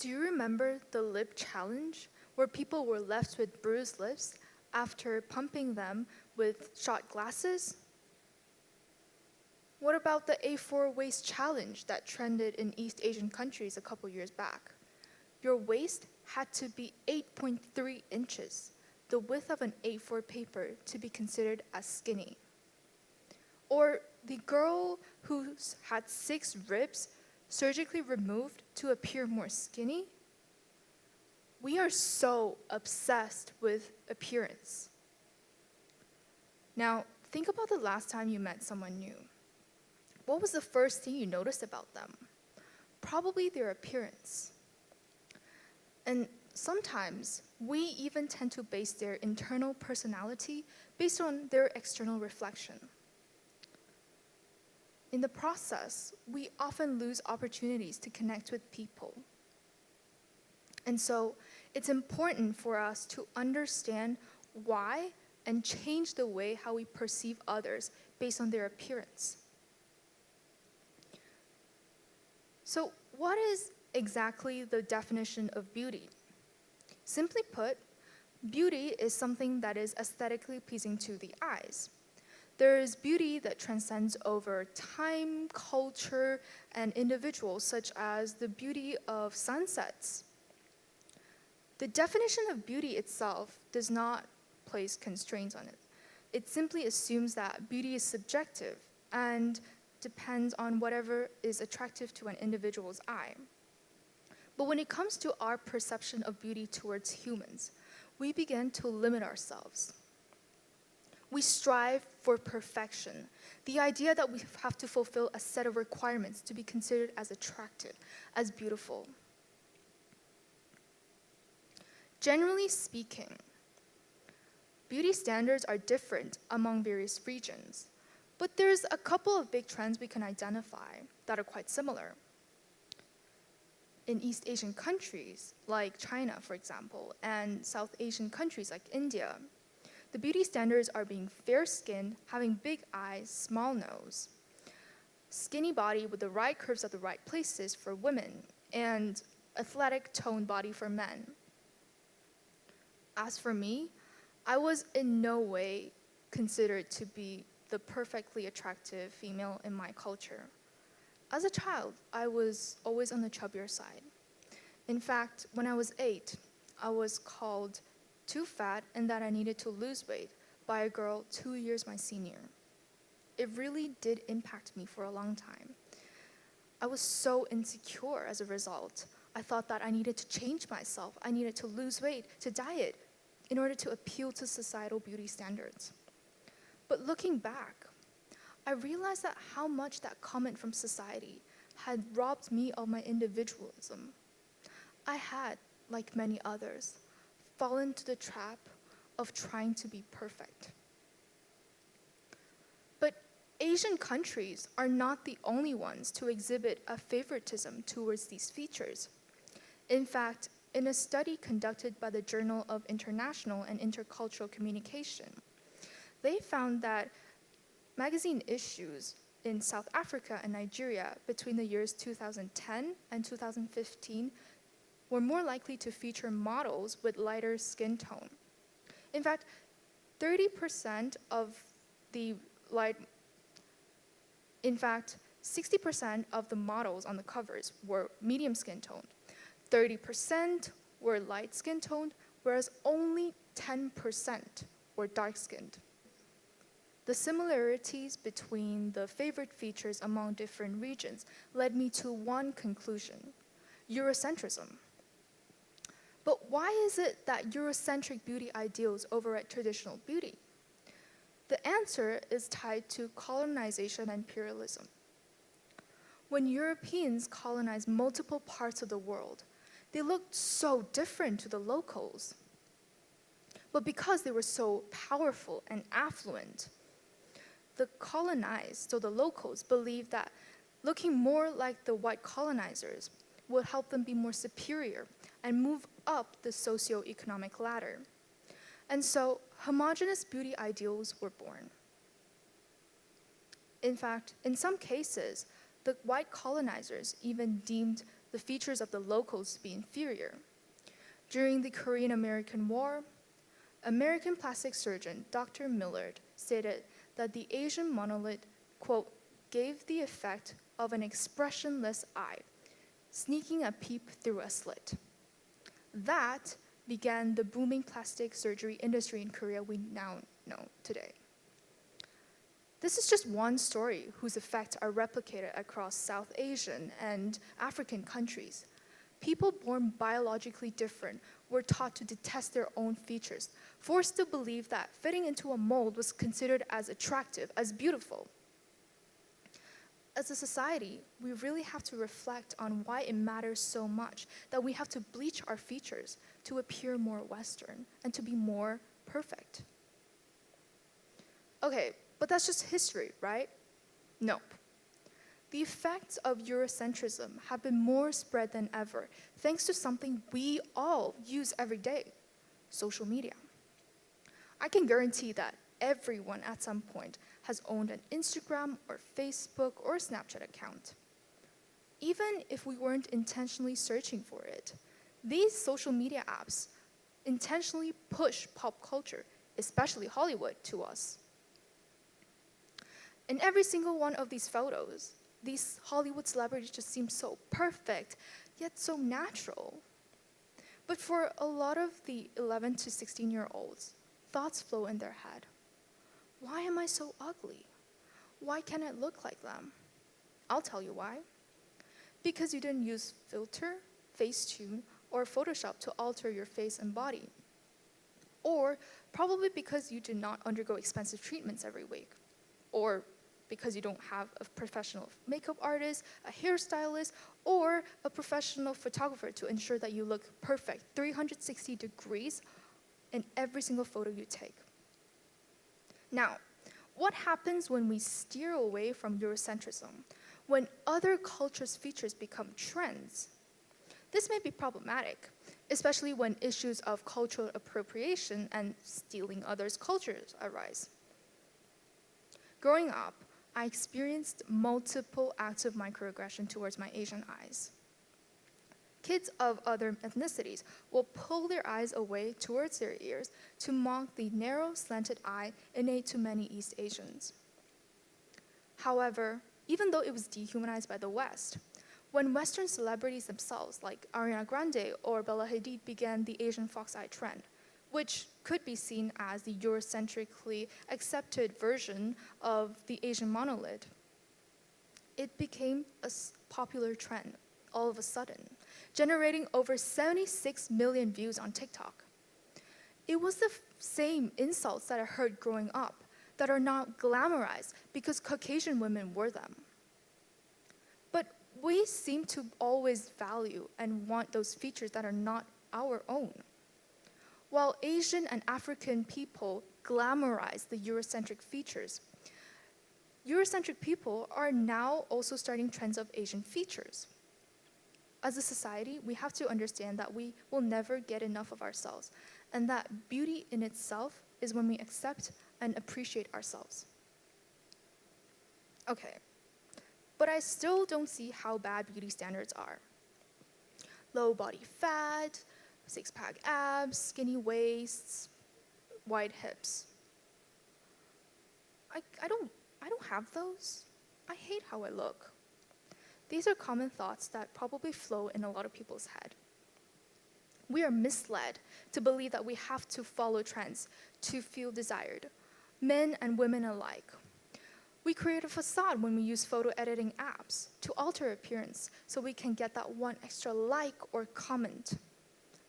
Do you remember the lip challenge, where people were left with bruised lips after pumping them with shot glasses? What about the A4 waist challenge that trended in East Asian countries a couple years back? Your waist had to be 8.3 inches, the width of an A4 paper, to be considered as skinny. Or the girl who had 6 ribs surgically removed to appear more skinny? We are so obsessed with appearance. Now, think about the last time you met someone new. What was the first thing you noticed about them? Probably their appearance. And sometimes we even tend to base their internal personality based on their external reflection. In the process, we often lose opportunities to connect with people. And so it's important for us to understand why and change the way how we perceive others based on their appearance. So what is exactly the definition of beauty? Simply put, beauty is something that is aesthetically pleasing to the eyes. There is beauty that transcends over time, culture, and individuals, such as the beauty of sunsets. The definition of beauty itself does not place constraints on it. It simply assumes that beauty is subjective and depends on whatever is attractive to an individual's eye. But when it comes to our perception of beauty towards humans, we begin to limit ourselves. We strive for perfection, the idea that we have to fulfill a set of requirements to be considered as attractive, as beautiful. Generally speaking, beauty standards are different among various regions, but there's a couple of big trends we can identify that are quite similar. In East Asian countries, like China, for example, and South Asian countries like India, the beauty standards are being fair-skinned, having big eyes, small nose, skinny body with the right curves at the right places for women, and athletic toned body for men. As for me, I was in no way considered to be the perfectly attractive female in my culture. As a child, I was always on the chubbier side. In fact, when I was 8, I was called too fat and that I needed to lose weight by a girl 2 years my senior. It really did impact me for a long time. I was so insecure as a result. I thought that I needed to change myself. I needed to lose weight, to diet, in order to appeal to societal beauty standards. But looking back, I realized that how much that comment from society had robbed me of my individualism. I had, like many others, fallen into the trap of trying to be perfect. But Asian countries are not the only ones to exhibit a favoritism towards these features. In fact, in a study conducted by the Journal of International and Intercultural Communication, they found that magazine issues in South Africa and Nigeria between the years 2010 and 2015 were more likely to feature models with lighter skin tone. In fact, 60% of the models on the covers were medium skin toned. 30% were light skin toned, whereas only 10% were dark skinned. The similarities between the favorite features among different regions led me to one conclusion: eurocentrism. But why is it that Eurocentric beauty ideals override traditional beauty? The answer is tied to colonization and imperialism. When Europeans colonized multiple parts of the world, they looked so different to the locals. But because they were so powerful and affluent, the colonized, so the locals, believed that looking more like the white colonizers would help them be more superior and move up the socioeconomic ladder. And so homogeneous beauty ideals were born. In fact, in some cases, the white colonizers even deemed the features of the locals to be inferior. During the Korean-American War, American plastic surgeon Dr. Millard stated that the Asian monolith, quote, gave the effect of an expressionless eye, sneaking a peep through a slit. That began the booming plastic surgery industry in Korea we now know today. This is just one story whose effects are replicated across South Asian and African countries. People born biologically different were taught to detest their own features, forced to believe that fitting into a mold was considered as attractive, as beautiful. As a society, we really have to reflect on why it matters so much that we have to bleach our features to appear more Western and to be more perfect. Okay, but that's just history, right? Nope. The effects of eurocentrism have been more spread than ever, thanks to something we all use every day, social media. I can guarantee that everyone at some point has owned an Instagram or Facebook or Snapchat account. Even if we weren't intentionally searching for it, these social media apps intentionally push pop culture, especially Hollywood, to us. In every single one of these photos, these Hollywood celebrities just seem so perfect, yet so natural. But for a lot of the 11 to 16-year-olds, thoughts flow in their head. Why am I so ugly? Why can't I look like them? I'll tell you why. Because you didn't use filter, Facetune, or Photoshop to alter your face and body. Or probably because you did not undergo expensive treatments every week. Or because you don't have a professional makeup artist, a hairstylist, or a professional photographer to ensure that you look perfect 360 degrees in every single photo you take. Now, what happens when we steer away from Eurocentrism? When other cultures' features become trends? This may be problematic, especially when issues of cultural appropriation and stealing others' cultures arise. Growing up, I experienced multiple acts of microaggression towards my Asian eyes. Kids of other ethnicities will pull their eyes away towards their ears to mock the narrow, slanted eye innate to many East Asians. However, even though it was dehumanized by the West, when Western celebrities themselves, like Ariana Grande or Bella Hadid, began the Asian fox eye trend, which could be seen as the Eurocentrically accepted version of the Asian monolith, it became a popular trend all of a sudden, generating over 76 million views on TikTok. It was the same insults that I heard growing up that are now glamorized because Caucasian women wore them. But we seem to always value and want those features that are not our own. While Asian and African people glamorize the Eurocentric features, Eurocentric people are now also starting trends of Asian features. As a society, we have to understand that we will never get enough of ourselves, and that beauty in itself is when we accept and appreciate ourselves. Okay, but I still don't see how bad beauty standards are. Low body fat, six-pack abs, skinny waists, wide hips. I don't have those. I hate how I look. These are common thoughts that probably flow in a lot of people's head. We are misled to believe that we have to follow trends to feel desired, men and women alike. We create a facade when we use photo editing apps to alter appearance so we can get that one extra like or comment.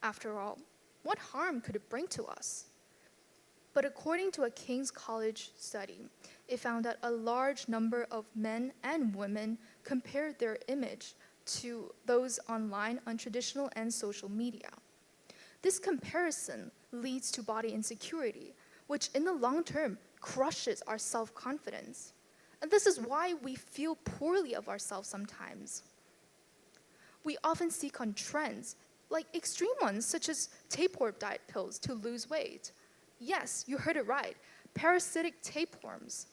After all, what harm could it bring to us? But according to a King's College study, it found that a large number of men and women compared their image to those online on traditional and social media. This comparison leads to body insecurity, which in the long term crushes our self-confidence. And this is why we feel poorly of ourselves sometimes. We often seek on trends, like extreme ones such as tapeworm diet pills to lose weight. Yes, you heard it right, parasitic tapeworms.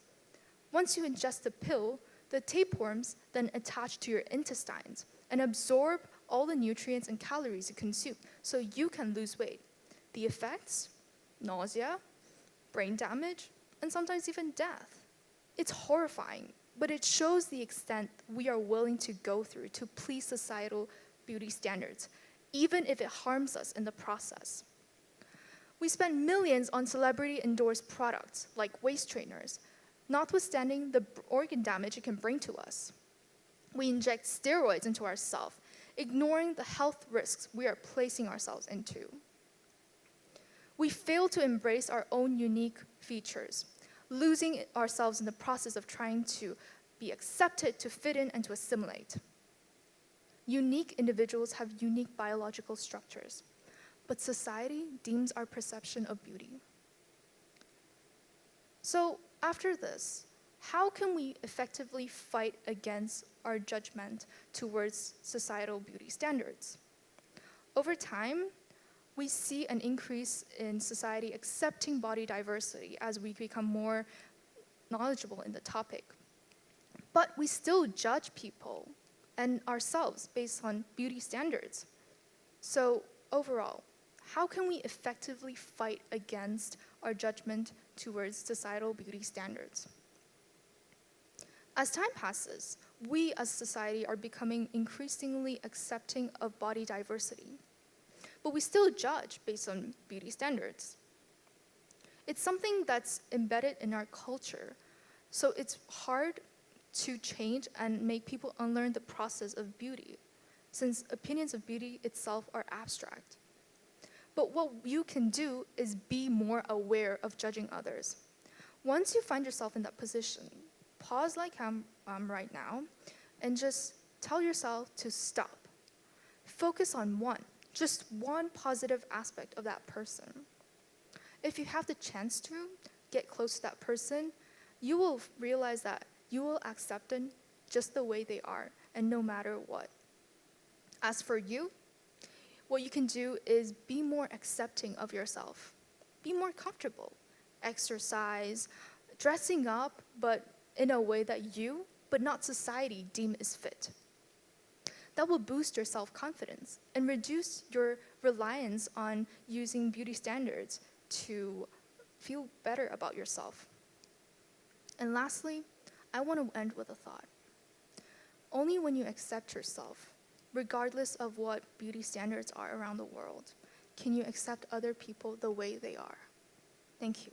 Once you ingest the pill, the tapeworms then attach to your intestines and absorb all the nutrients and calories you consume so you can lose weight. The effects? Nausea, brain damage, and sometimes even death. It's horrifying, but it shows the extent we are willing to go through to please societal beauty standards, even if it harms us in the process. We spend millions on celebrity-endorsed products like waist trainers, notwithstanding the organ damage it can bring to us. We inject steroids into ourselves, ignoring the health risks we are placing ourselves into. We fail to embrace our own unique features, losing ourselves in the process of trying to be accepted, to fit in, and to assimilate. Unique individuals have unique biological structures, but society deems our perception of beauty. So after this, how can we effectively fight against our judgment towards societal beauty standards? Over time, we see an increase in society accepting body diversity as we become more knowledgeable in the topic. But we still judge people and ourselves based on beauty standards. So overall, how can we effectively fight against our judgment towards societal beauty standards? As time passes, we as society are becoming increasingly accepting of body diversity, but we still judge based on beauty standards. It's something that's embedded in our culture, so it's hard to change and make people unlearn the process of beauty, since opinions of beauty itself are abstract. But what you can do is be more aware of judging others. Once you find yourself in that position, pause like I'm right now, and just tell yourself to stop. Focus on just one positive aspect of that person. If you have the chance to get close to that person, you will realize that you will accept them just the way they are, and no matter what. As for you, what you can do is be more accepting of yourself. Be more comfortable. Exercise, dressing up, but in a way that you, but not society, deem is fit. That will boost your self-confidence and reduce your reliance on using beauty standards to feel better about yourself. And lastly, I want to end with a thought. Only when you accept yourself, regardless of what beauty standards are around the world, can you accept other people the way they are. Thank you.